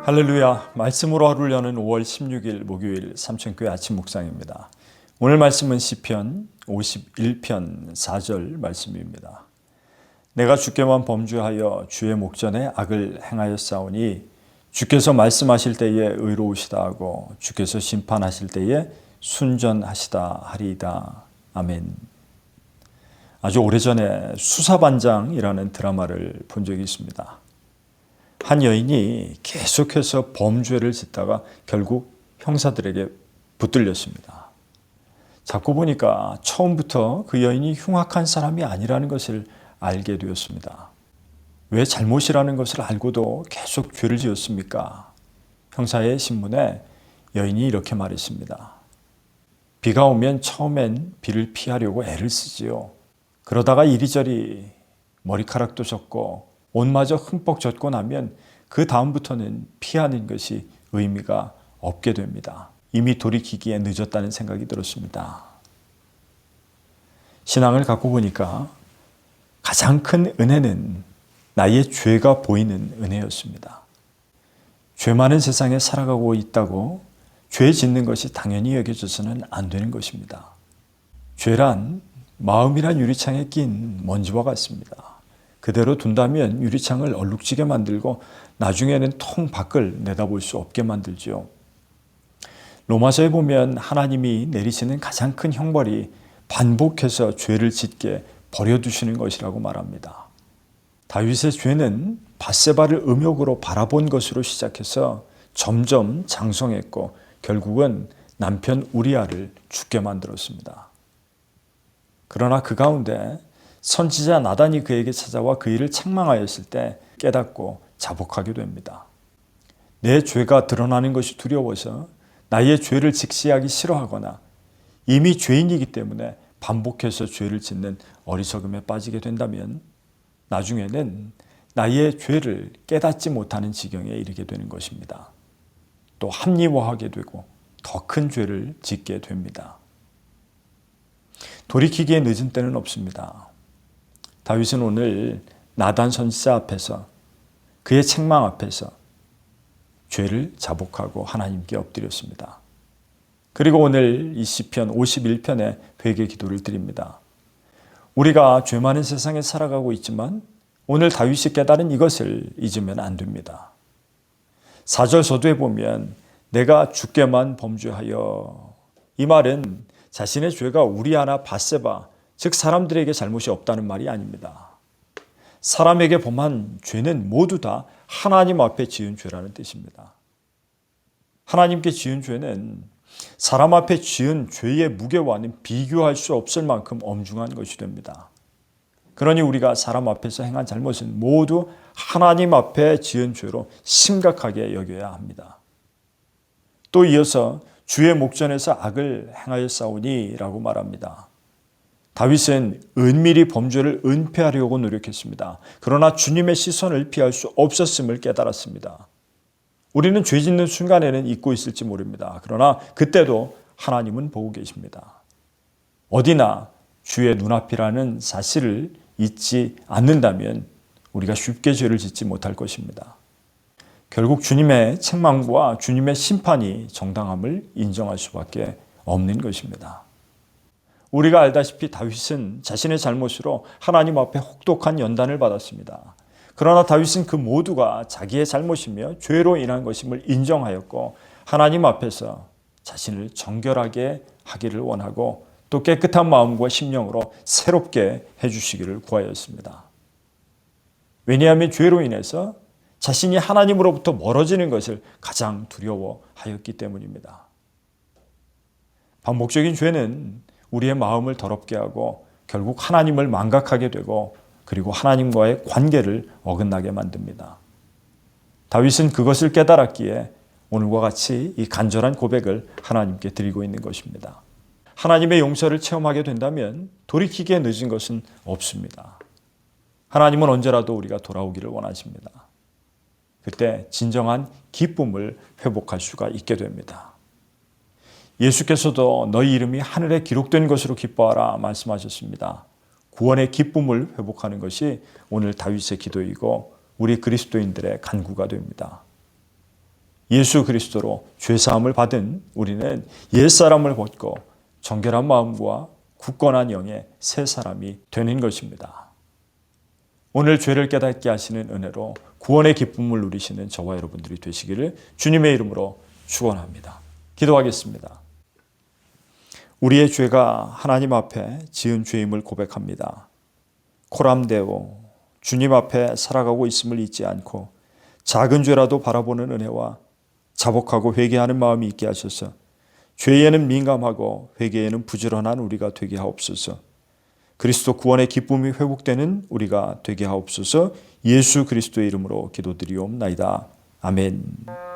할렐루야, 말씀으로 하루를 여는 5월 16일 목요일 삼천교회 아침 묵상입니다. 오늘 말씀은 시편 51편 4절 말씀입니다. 내가 주께만 범죄하여 주의 목전에 악을 행하였사오니 주께서 말씀하실 때에 의로우시다 하고 주께서 심판하실 때에 순전하시다 하리이다. 아멘. 아주 오래전에 수사반장이라는 드라마를 본 적이 있습니다. 한 여인이 계속해서 범죄를 짓다가 결국 형사들에게 붙들렸습니다. 자꾸 보니까 처음부터 그 여인이 흉악한 사람이 아니라는 것을 알게 되었습니다. 왜 잘못이라는 것을 알고도 계속 죄를 지었습니까? 형사의 신문에 여인이 이렇게 말했습니다. 비가 오면 처음엔 비를 피하려고 애를 쓰지요. 그러다가 이리저리 머리카락도 젖고 옷마저 흠뻑 젖고 나면 그 다음부터는 피하는 것이 의미가 없게 됩니다. 이미 돌이키기에 늦었다는 생각이 들었습니다. 신앙을 갖고 보니까 가장 큰 은혜는 나의 죄가 보이는 은혜였습니다. 죄 많은 세상에 살아가고 있다고 죄 짓는 것이 당연히 여겨져서는 안 되는 것입니다. 죄란 마음이란 유리창에 낀 먼지와 같습니다. 그대로 둔다면 유리창을 얼룩지게 만들고 나중에는 통 밖을 내다볼 수 없게 만들죠. 로마서에 보면 하나님이 내리시는 가장 큰 형벌이 반복해서 죄를 짓게 버려두시는 것이라고 말합니다. 다윗의 죄는 밧세바를 음욕으로 바라본 것으로 시작해서 점점 장성했고 결국은 남편 우리아를 죽게 만들었습니다. 그러나 그 가운데 선지자 나단이 그에게 찾아와 그 일을 책망하였을 때 깨닫고 자복하게 됩니다. 내 죄가 드러나는 것이 두려워서 나의 죄를 직시하기 싫어하거나 이미 죄인이기 때문에 반복해서 죄를 짓는 어리석음에 빠지게 된다면 나중에는 나의 죄를 깨닫지 못하는 지경에 이르게 되는 것입니다. 또 합리화하게 되고 더 큰 죄를 짓게 됩니다. 돌이키기에 늦은 때는 없습니다. 다윗은 오늘 나단 선지자 앞에서 그의 책망 앞에서 죄를 자복하고 하나님께 엎드렸습니다. 그리고 오늘 이 시편 51편에 회개 기도를 드립니다. 우리가 죄 많은 세상에 살아가고 있지만 오늘 다윗이 깨달은 이것을 잊으면 안 됩니다. 4절 서두에 보면 내가 주께만 범죄하여, 이 말은 자신의 죄가 우리아나 밧세바, 즉 사람들에게 잘못이 없다는 말이 아닙니다. 사람에게 범한 죄는 모두 다 하나님 앞에 지은 죄라는 뜻입니다. 하나님께 지은 죄는 사람 앞에 지은 죄의 무게와는 비교할 수 없을 만큼 엄중한 것이 됩니다. 그러니 우리가 사람 앞에서 행한 잘못은 모두 하나님 앞에 지은 죄로 심각하게 여겨야 합니다. 또 이어서 주의 목전에서 악을 행하였사오니 라고 말합니다. 다윗은 은밀히 범죄를 은폐하려고 노력했습니다. 그러나 주님의 시선을 피할 수 없었음을 깨달았습니다. 우리는 죄 짓는 순간에는 잊고 있을지 모릅니다. 그러나 그때도 하나님은 보고 계십니다. 어디나 주의 눈앞이라는 사실을 잊지 않는다면 우리가 쉽게 죄를 짓지 못할 것입니다. 결국 주님의 책망과 주님의 심판이 정당함을 인정할 수밖에 없는 것입니다. 우리가 알다시피 다윗은 자신의 잘못으로 하나님 앞에 혹독한 연단을 받았습니다. 그러나 다윗은 그 모두가 자기의 잘못이며 죄로 인한 것임을 인정하였고 하나님 앞에서 자신을 정결하게 하기를 원하고 또 깨끗한 마음과 심령으로 새롭게 해주시기를 구하였습니다. 왜냐하면 죄로 인해서 자신이 하나님으로부터 멀어지는 것을 가장 두려워하였기 때문입니다. 반복적인 죄는 우리의 마음을 더럽게 하고 결국 하나님을 망각하게 되고 그리고 하나님과의 관계를 어긋나게 만듭니다. 다윗은 그것을 깨달았기에 오늘과 같이 이 간절한 고백을 하나님께 드리고 있는 것입니다. 하나님의 용서를 체험하게 된다면 돌이키기에 늦은 것은 없습니다. 하나님은 언제라도 우리가 돌아오기를 원하십니다. 그때 진정한 기쁨을 회복할 수가 있게 됩니다. 예수께서도 너희 이름이 하늘에 기록된 것으로 기뻐하라 말씀하셨습니다. 구원의 기쁨을 회복하는 것이 오늘 다윗의 기도이고 우리 그리스도인들의 간구가 됩니다. 예수 그리스도로 죄사함을 받은 우리는 옛사람을 벗고 정결한 마음과 굳건한 영의 새 사람이 되는 것입니다. 오늘 죄를 깨닫게 하시는 은혜로 구원의 기쁨을 누리시는 저와 여러분들이 되시기를 주님의 이름으로 축원합니다. 기도하겠습니다. 우리의 죄가 하나님 앞에 지은 죄임을 고백합니다. 코람데오 주님 앞에 살아가고 있음을 잊지 않고 작은 죄라도 바라보는 은혜와 자복하고 회개하는 마음이 있게 하셔서 죄에는 민감하고 회개에는 부지런한 우리가 되게 하옵소서. 그리스도 구원의 기쁨이 회복되는 우리가 되게 하옵소서. 예수 그리스도의 이름으로 기도드리옵나이다. 아멘.